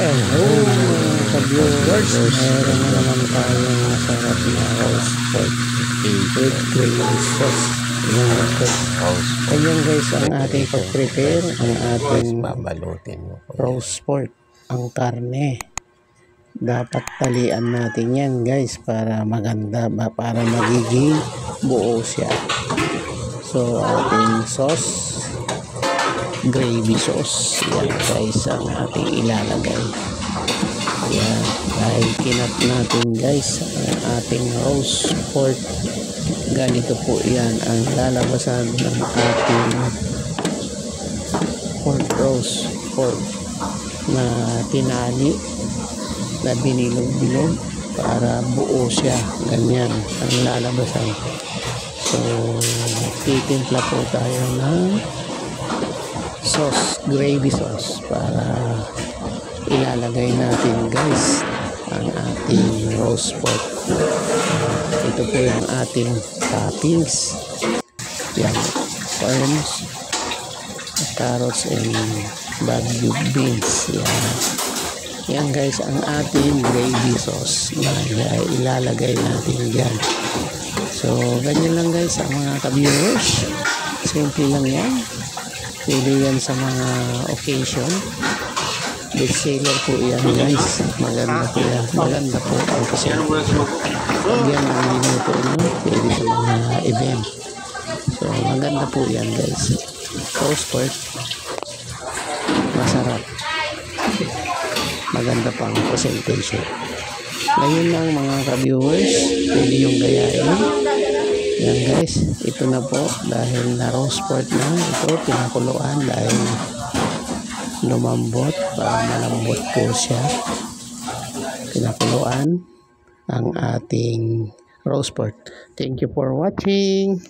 Hello mga ka-viewers, meron na naman tayong masarap na roast pork with gravy sauce. Ayan guys, ang ating pag-prepare, ang ating roast pork, ang karne. Dapat talian natin yan guys para maganda, para magiging buo siya. So ating sauce, gravy sauce, yan guys ang ating ilalagay. Yan, dahil kinat natin guys ang ating roast pork, ganito po yan ang lalabasan ng ating pork roast pork na tinali, na binilog-bilog para buo siya, ganyan ang lalabasan. So titimpla po tayo ng sauce, gravy sauce, para ilalagay natin guys ang ating roast pork. Ito po yung ating toppings, yan, corns, carrots and bagu beans. Yan guys ang ating gravy sauce na ilalagay natin dyan. So ganyan lang guys ang mga ka-viewers, simple lang yan. Pwede yan sa mga occasion. Best seller po yan guys. Maganda po yan. Maganda po ang kasi. Yan ang minuto nyo. Pwede sa mga event. So maganda po yan guys. Roast pork. Masarap. Maganda pang presentation. Ngayon lang mga ka-viewers, pwede yung gayain. Yan guys, ito na po dahil na roast pork na ito, pinakuluan dahil lumambot, para malambot po siya. Pinakuluan ang ating roast pork. Thank you for watching.